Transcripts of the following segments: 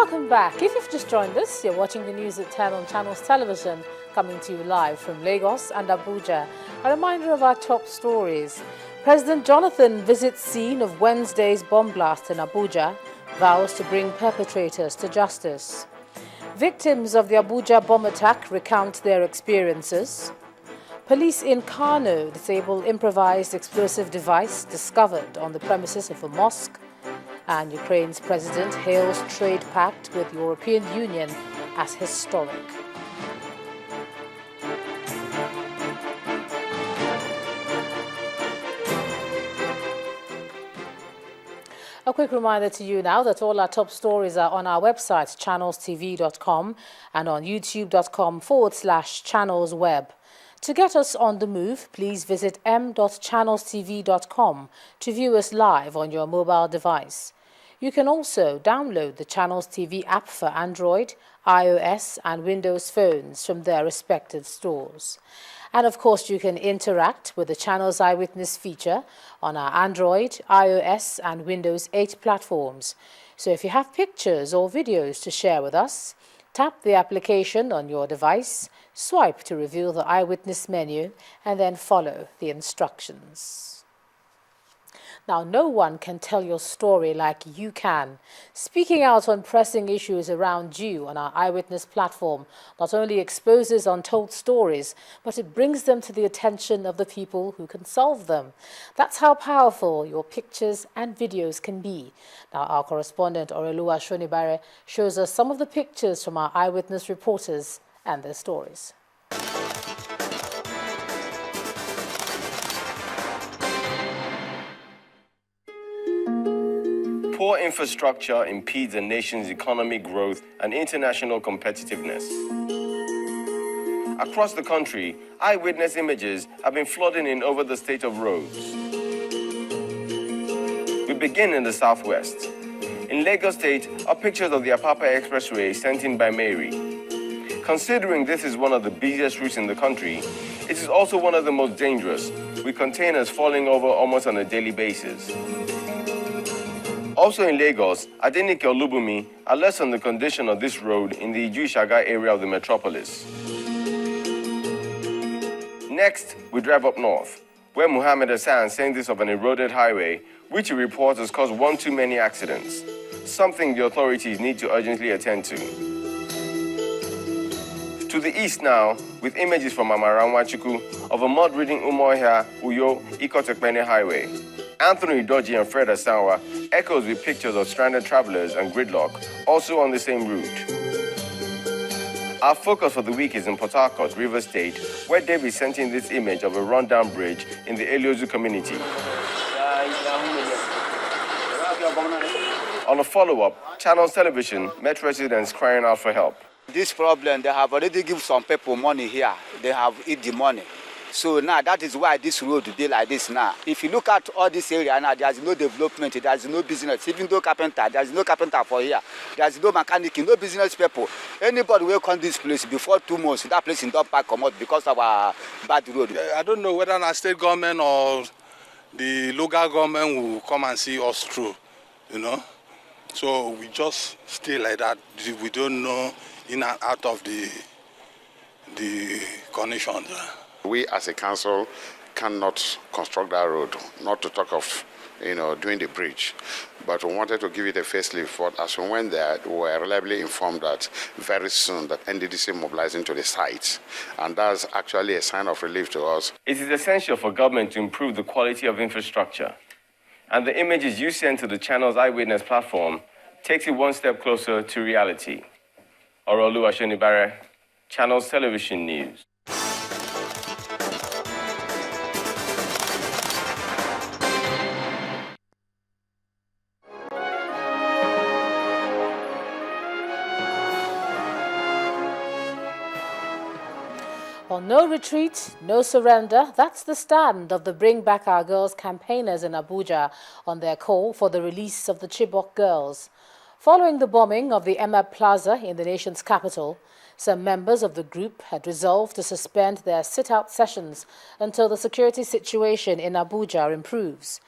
Welcome back. If you've just joined us, you're watching the news at 10 on Channels Television, coming to you live from Lagos and Abuja. A reminder of our top stories. President Jonathan visits scene of Wednesday's bomb blast in Abuja, vows to bring perpetrators to justice. Victims of the Abuja bomb attack recount their experiences. Police in Kano disable improvised explosive device discovered on the premises of a mosque. And Ukraine's president hails trade pact with European Union as historic. A quick reminder to you now that all our top stories are on our website, channelstv.com, and on youtube.com/channelsweb. To get us on the move, please visit m.channelstv.com to view us live on your mobile device. You can also download the Channels TV app for Android, iOS and Windows phones from their respective stores. And of course, you can interact with the Channels Eyewitness feature on our Android, iOS and Windows 8 platforms. So if you have pictures or videos to share with us, tap the application on your device, swipe to reveal the Eyewitness menu, and then follow the instructions. Now, no one can tell your story like you can. Speaking out on pressing issues around you on our Eyewitness platform not only exposes untold stories, but it brings them to the attention of the people who can solve them. That's how powerful your pictures and videos can be. Now, our correspondent Orelua Shonibare shows us some of the pictures from our Eyewitness reporters and their stories. Poor infrastructure impedes a nation's economic growth and international competitiveness. Across the country, eyewitness images have been flooding in over the state of roads. We begin in the southwest. In Lagos State are pictures of the Apapa Expressway sent in by Mary. Considering this is one of the busiest routes in the country, it is also one of the most dangerous, with containers falling over almost on a daily basis. Also in Lagos, Adenike Olubumi alerts on the condition of this road in the Iju-Shaga area of the metropolis. Next, we drive up north, where Muhammad Hassan saying this of an eroded highway, which he reports has caused one too many accidents, something the authorities need to urgently attend to. To the east now, with images from Amaranwachuku of a mud-ridden Umuohia Uyo Ikotekpene highway. Anthony Doji and Fred Asanwa echoes with pictures of stranded travelers and gridlock, also on the same route. Our focus for the week is in Port Harcourt, Rivers State, where David sent in this image of a rundown bridge in the Eliozu community. On a follow-up, Channels Television met residents crying out for help. This problem, they have already given some people money here. They have eat the money. So now that is why this road be like this now. If you look at all this area now, there's no development, there's no business. Even though carpenter, there's no carpenter for here. There's no mechanic, no business people. Anybody will come this place before 2 months, that place in don't pack come out because of our bad road. I don't know whether the state government or the local government will come and see us through, you know. So we just stay like that. We don't know in and out of the conditions. We as a council cannot construct that road, not to talk of, doing the bridge. But we wanted to give it a facelift. But as we went there, we were reliably informed that very soon that NDDC mobilizing to the site. And that's actually a sign of relief to us. It is essential for government to improve the quality of infrastructure. And the images you send to the Channels Eyewitness platform takes it one step closer to reality. Orolu Ashonibare, Channels Television News. Well, no retreat, no surrender. That's the stand of the Bring Back Our Girls campaigners in Abuja on their call for the release of the Chibok girls. Following the bombing of the Emma Plaza in the nation's capital, some members of the group had resolved to suspend their sit-out sessions until the security situation in Abuja improves.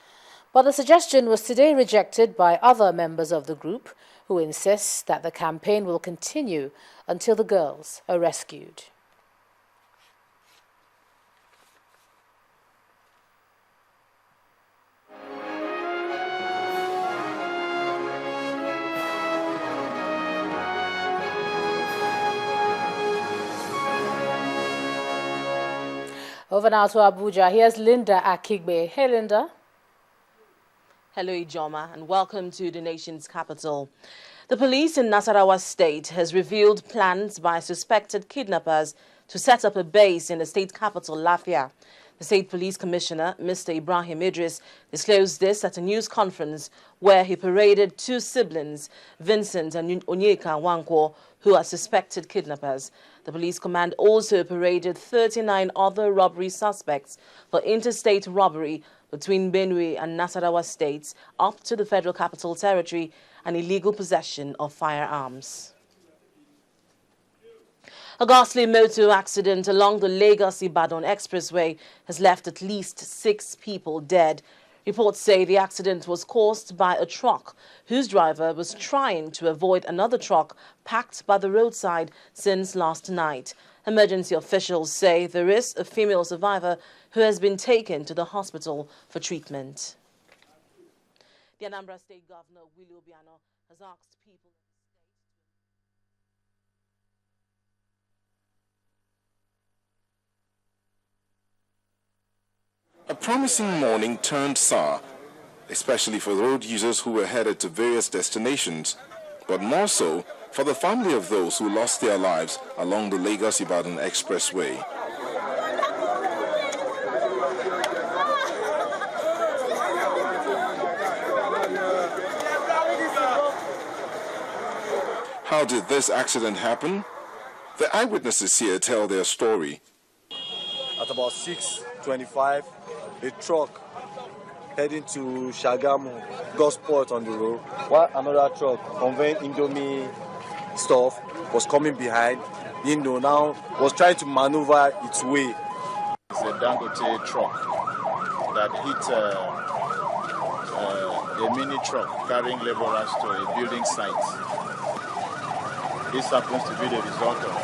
But the suggestion was today rejected by other members of the group, who insists that the campaign will continue until the girls are rescued. Over now to Abuja. Here's Linda Akigbe. Hey, Linda. Hello, Ijoma, and welcome to the nation's capital. The police in Nasarawa State has revealed plans by suspected kidnappers to set up a base in the state capital, Lafia. The State Police Commissioner, Mr. Ibrahim Idris, disclosed this at a news conference where he paraded two siblings, Vincent and Onyeka Wankwo, who are suspected kidnappers. The police command also paraded 39 other robbery suspects for interstate robbery between Benue and Nasarawa states up to the Federal Capital Territory and illegal possession of firearms. A ghastly motor accident along the Lagos-Ibadan Expressway has left at least 6 people dead. Reports say the accident was caused by a truck whose driver was trying to avoid another truck parked by the roadside since last night. Emergency officials say there is a female survivor who has been taken to the hospital for treatment. The Anambra State Governor, Obiano, has asked people... A promising morning turned sour, especially for road users who were headed to various destinations, but more so for the family of those who lost their lives along the Lagos-Ibadan Expressway. How did this accident happen? The eyewitnesses here tell their story. At about 6:25, a truck heading to Shagamu got spot on the road, while another truck conveying Indomie stuff was coming behind. Now was trying to maneuver its way. It's a Dangote truck that hit a mini truck carrying laborers to a building site. This happens to be the result of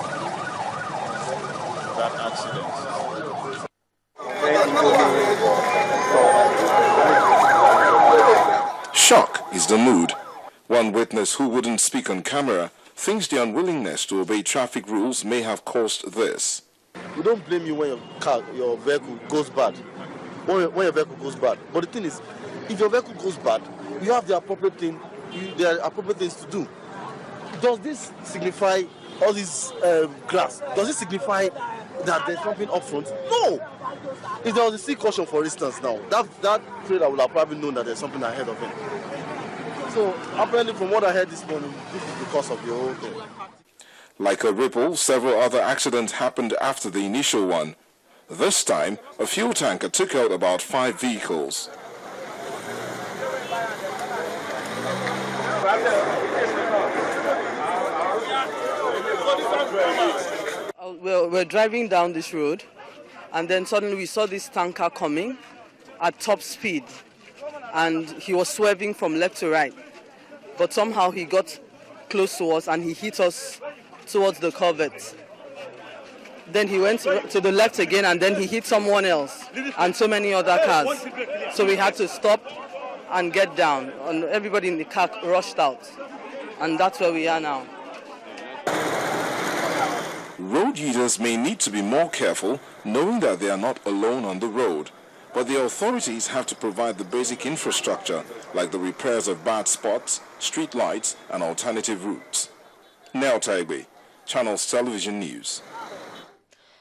that accident. Shock is the mood. One witness who wouldn't speak on camera thinks the unwillingness to obey traffic rules may have caused this. We don't blame you when your vehicle goes bad. When your vehicle goes bad. But the thing is, if your vehicle goes bad, you have the appropriate thing. There are appropriate things to do. Does this signify all this grass? Does it signify that there's something up front? No. If there was a sea caution, for instance, now that trailer would have probably known that there's something ahead of him. So apparently, from what I heard this morning, this is because of the whole thing. Like a ripple, several other accidents happened after the initial one. This time, a fuel tanker took out about 5 vehicles. We're driving down this road, and then suddenly we saw this tanker coming at top speed, and he was swerving from left to right. But somehow he got close to us and he hit us towards the culvert. Then he went to the left again, and then he hit someone else and so many other cars. So we had to stop and get down, and everybody in the car rushed out, and that's where we are now. Road users may need to be more careful, knowing that they are not alone on the road. But the authorities have to provide the basic infrastructure, like the repairs of bad spots, street lights, and alternative routes. Nell Taigbe, Channels Television News.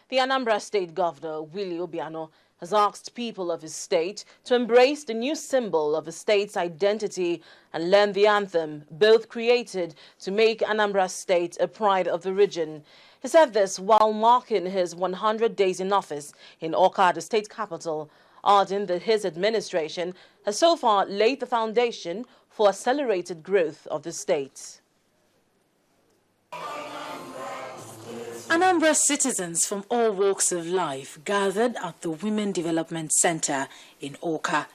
The Anambra State Governor, Obiano, has asked people of his state to embrace the new symbol of the state's identity and learn the anthem, both created to make Anambra State a pride of the region. He said this while marking his 100 days in office in Awka, the state capital, adding that his administration has so far laid the foundation for accelerated growth of the state. Anambra citizens from all walks of life gathered at the Women Development Center in Awka.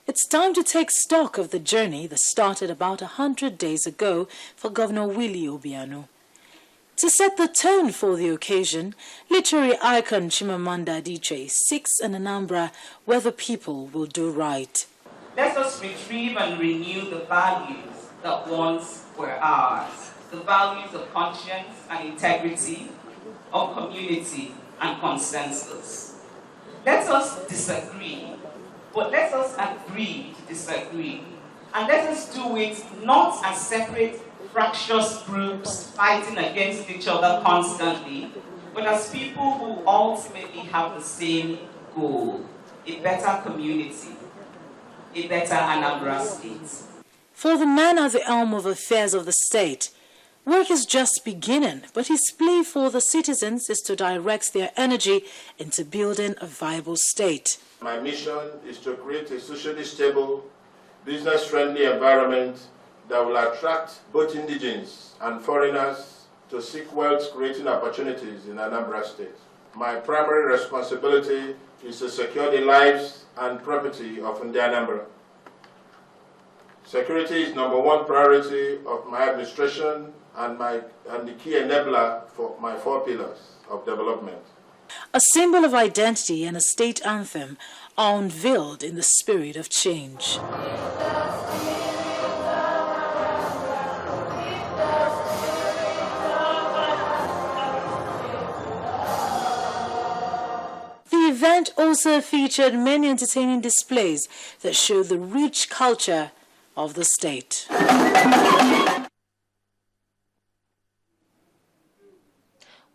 It's time to take stock of the journey that started about 100 days ago for Governor Willie Obiano. To set the tone for the occasion, literary icon Chimamanda Adichie seeks an Anambra where the people will do right. Let us retrieve and renew the values that once were ours, the values of conscience and integrity, of community and consensus. Let us disagree, but let us agree to disagree. And let us do it not as separate, fractious groups fighting against each other constantly, but as people who ultimately have the same goal, a better community, a better Anambra state. For the man at the helm of affairs of the state, work is just beginning, but his plea for the citizens is to direct their energy into building a viable state. My mission is to create a socially stable, business-friendly environment that will attract both indigenes and foreigners to seek wealth-creating opportunities in Anambra State. My primary responsibility is to secure the lives and property of Ndi Anambra. Security is #1 priority of my administration and the key enabler for my 4 pillars of development. A symbol of identity and a state anthem are unveiled in the spirit of change. The event also featured many entertaining displays that show the rich culture of the state.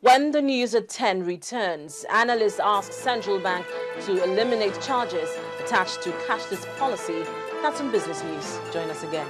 When the news at 10 returns, analysts ask central bank to eliminate charges attached to cashless policy. That's in business news. Join us again.